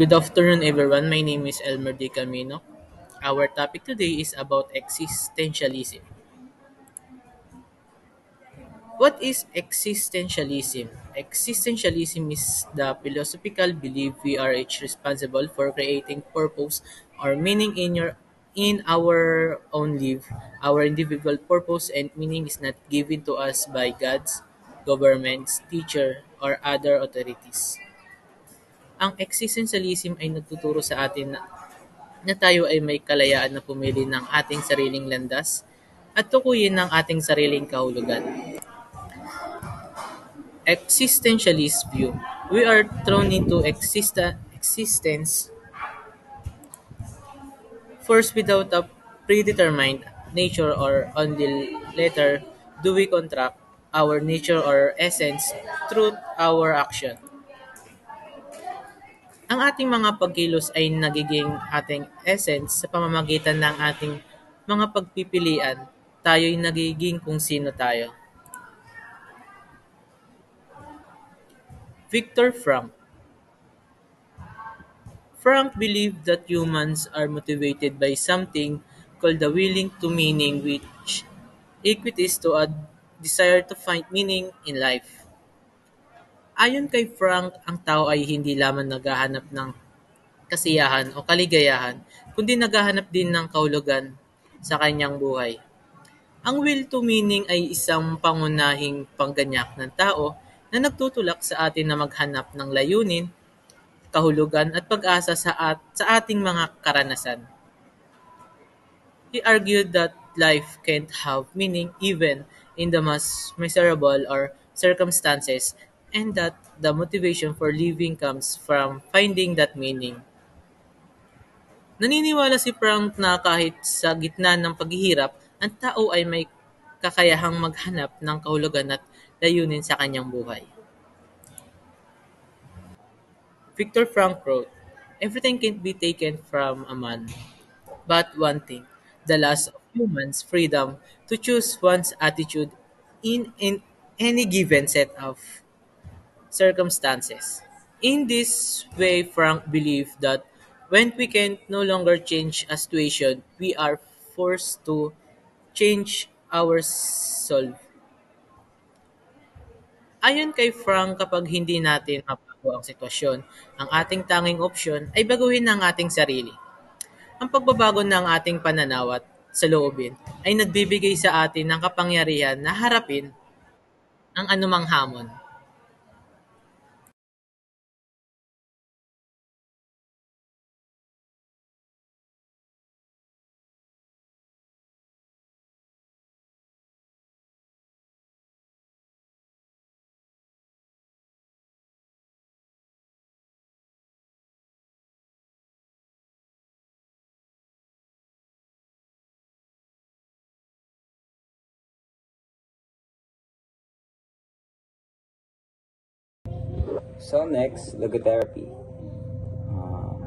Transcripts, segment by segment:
Good afternoon, everyone. My name is Elmer D. Camino. Our topic today is about existentialism. What is existentialism? Existentialism is the philosophical belief we are each responsible for creating purpose or meaning in our own life. Our individual purpose and meaning is not given to us by gods, governments, teacher, or other authorities. Ang existentialism ay nagtuturo sa atin na tayo ay may kalayaan na pumili ng ating sariling landas at tukuyin ng ating sariling kahulugan. Existentialist view. We are thrown into existence first without a predetermined nature or only later do we contract our nature or essence through our action. Ang ating mga pagkilos ay nagiging ating essence sa pamamagitan ng ating mga pagpipilian. Tayo'y nagiging kung sino tayo. Viktor Frankl. Frank believed that humans are motivated by something called the willing to meaning which equities to a desire to find meaning in life. Ayon kay Frank, ang tao ay hindi lamang naghahanap ng kasiyahan o kaligayahan, kundi naghahanap din ng kahulugan sa kanyang buhay. Ang will to meaning ay isang pangunahing pangganyak ng tao na nagtutulak sa atin na maghanap ng layunin, kahulugan at pag-asa sa ating mga karanasan. He argued that life can't have meaning even in the most miserable or circumstances and that the motivation for living comes from finding that meaning. Naniniwala si Frank na kahit sa gitna ng paghihirap, ang tao ay may kakayahang maghanap ng kahulugan at layunin sa kanyang buhay. Viktor Frankl wrote, "Everything can be taken from a man, but one thing, the loss of humans' freedom to choose one's attitude in any given set of circumstances." In this way, Frank believed that when we can no longer change a situation, we are forced to change ourselves. Ayon kay Frank, kapag hindi natin mabago ang sitwasyon, ang ating tanging opsyon ay baguhin ang ating sarili. Ang pagbabago ng ating pananaw at saloobin ay nagbibigay sa atin ng kapangyarihan na harapin ang anumang hamon. So next, logotherapy.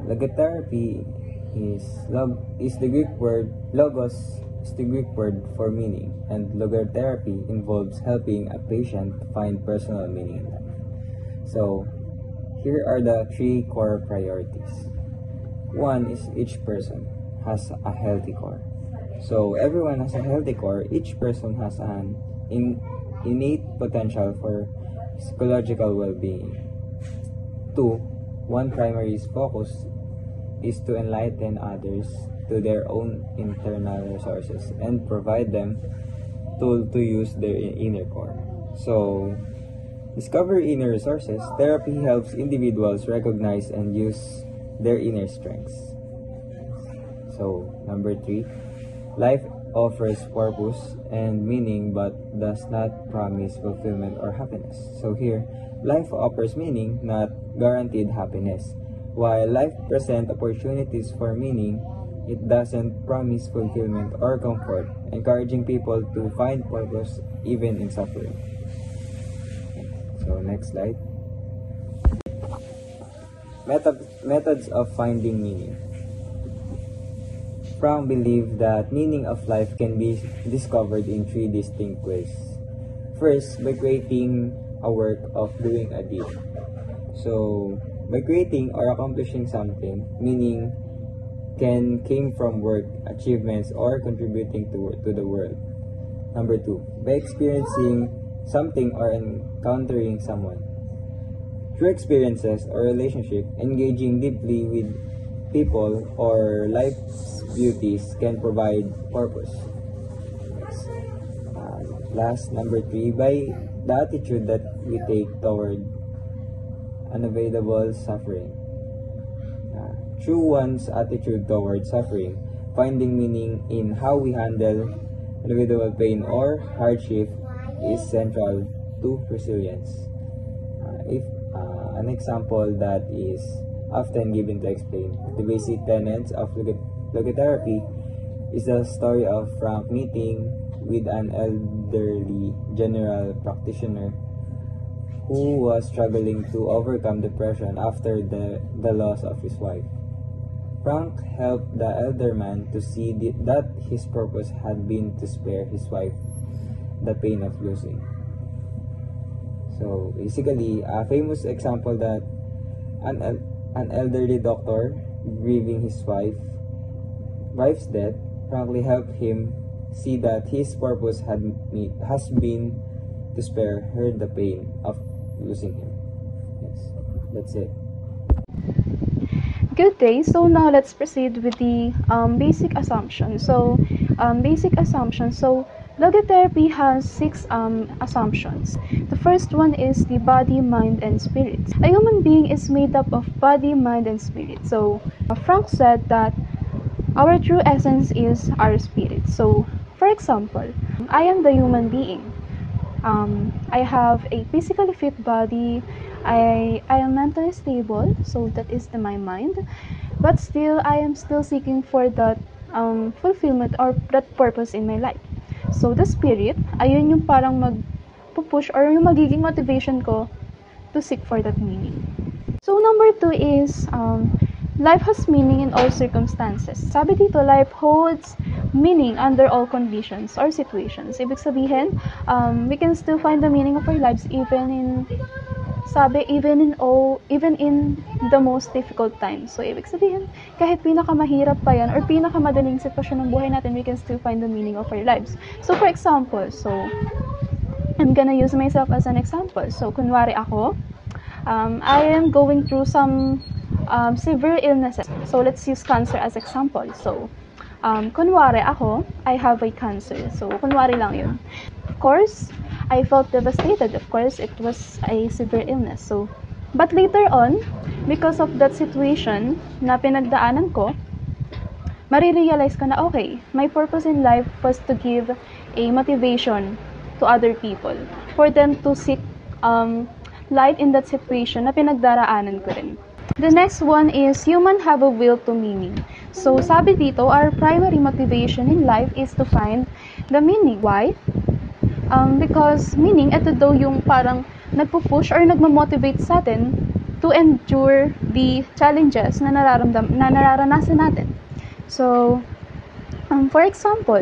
Logotherapy is the Greek word logos is the Greek word for meaning, and logotherapy involves helping a patient find personal meaning in life. So here are the three core priorities. One is each person has a healthy core. So everyone has a healthy core. Each person has an innate potential for psychological well-being. Two, one primary focus is to enlighten others to their own internal resources and provide them tool to use their inner core. So, discover inner resources. Therapy helps individuals recognize and use their inner strengths. So, number three, life offers purpose and meaning but does not promise fulfillment or happiness. So here, life offers meaning, not guaranteed happiness. While life presents opportunities for meaning, it doesn't promise fulfillment or comfort, encouraging people to find purpose even in suffering. So next slide. Methods of finding meaning. Frank believed that meaning of life can be discovered in three distinct ways. First, by creating a work of doing a deed. So, By creating or accomplishing something, meaning came from work, achievements, or contributing to the world. Number 2, by experiencing something or encountering someone. Through experiences or relationship, engaging deeply with people or life's beauties can provide purpose. Next. Last, number 3, by the attitude that we take toward unavoidable suffering. Through one's attitude toward suffering, finding meaning in how we handle individual pain or hardship is central to resilience. If an example that is often given to explain the basic tenets of logotherapy is the story of Frank meeting with an elderly general practitioner who was struggling to overcome depression after the loss of his wife. Frank helped the elder man to see that his purpose had been to spare his wife the pain of losing. So basically, a famous example that an elderly doctor grieving his wife's death frankly helped him see that his purpose has been to spare her the pain of losing him. Yes, that's it. Good day. So now let's proceed with the basic assumption. So logotherapy has 6 assumptions. The first one is the body, mind, and spirit. A human being is made up of body, mind, and spirit. So Frank said that our true essence is our spirit. So for example, I am the human being. I have a physically fit body. I am mentally stable, so that is my mind. But still, I am still seeking for that fulfillment or that purpose in my life. So the spirit, ayun yung parang mag-push or yung magiging motivation ko to seek for that meaning. So number 2 is life has meaning in all circumstances. Sabi dito, life holds meaning under all conditions or situations. Ibig sabihin, we can still find the meaning of our lives even in the most difficult times. So ibig sabihin, kahit pinakamahirap pa yan or pinakamadaling sitwasyon ng buhay natin, we can still find the meaning of our lives. So for example, I'm gonna use myself as an example. So kunwari ako, I am going through some severe illnesses. So let's use cancer as example. So kunwari ako, I have a cancer. So kunwari lang yun. Of course, I felt devastated. Of course, it was a severe illness. So, but later on, because of that situation na pinagdaanan ko, marirealize ko na, okay, my purpose in life was to give a motivation to other people for them to seek light in that situation na pinagdaraanan ko rin. The next one is human have a will to meaning. So, sabi dito, our primary motivation in life is to find the meaning. Why? Because meaning, ito daw yung parang nagpo-push or nagmamotivate sa atin to endure the challenges na nararanasan natin. So, for example,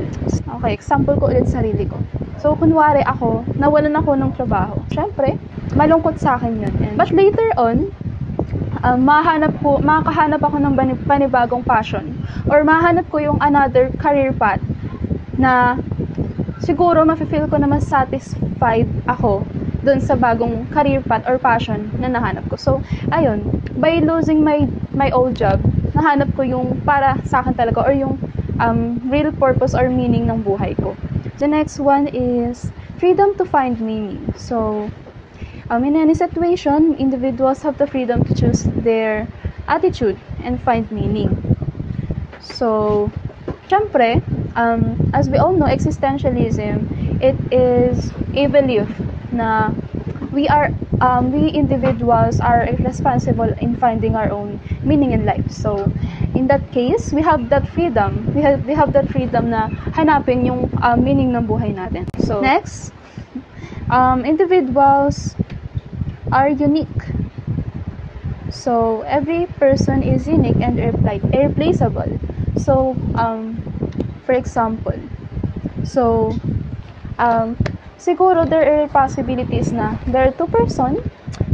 example ko ulit sarili ko. So, kunwari ako, nawalan ako ng trabaho. Siyempre, malungkot sa akin yun. But later on, makakahanap ako ng panibagong passion or mahanap ko yung another career path na siguro mafe-feel ko na mas satisfied ako dun sa bagong career path or passion na nahanap ko. So, ayun, by losing my old job, nahanap ko yung para sa akin talaga or yung real purpose or meaning ng buhay ko. The next one is freedom to find meaning. So, in any situation, individuals have the freedom to choose their attitude and find meaning. So, syempre, as we all know, existentialism, it is a belief na we individuals are responsible in finding our own meaning in life. So, in that case, we have that freedom. We have that freedom na hanapin yung meaning ng buhay natin. So, next, individuals are unique. So, every person is unique and irreplaceable. So, for example, siguro there are possibilities na there are two person,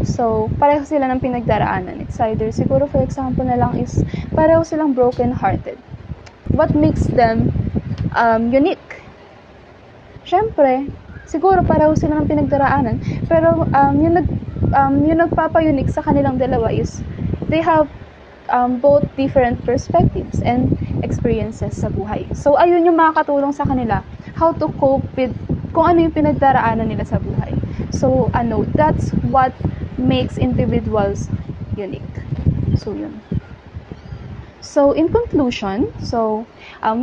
so pareho sila ng pinagdaraanan. It's either siguro for example na lang is pareho silang broken hearted. What makes them unique? Syempre, siguro pareho sila ng pinagdaraanan, pero yung nagpapa-unique sa kanilang dalawa is they have both different perspectives and experiences sa buhay. So, ayun yung makakatulong sa kanila how to cope with kung ano yung pinagdaraanan nila sa buhay. So, that's what makes individuals unique. So, yun. So, in conclusion,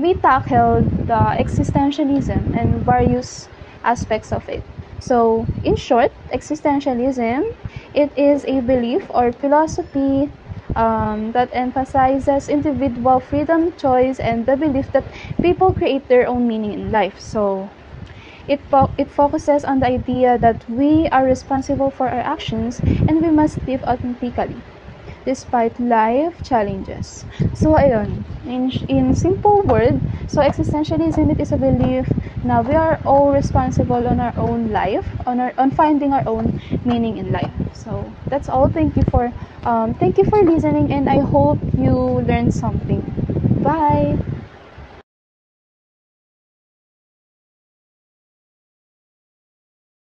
we tackled the existentialism and various aspects of it. So, in short, existentialism, it is a belief or philosophy that emphasizes individual freedom, choice, and the belief that people create their own meaning in life. So, it focuses on the idea that we are responsible for our actions and we must live authentically despite life challenges. So, ayun, in simple word, so existentialism, it is a belief na we are all responsible on our own life, on finding our own meaning in life. So, that's all. Thank you for listening, and I hope you learned something. Bye!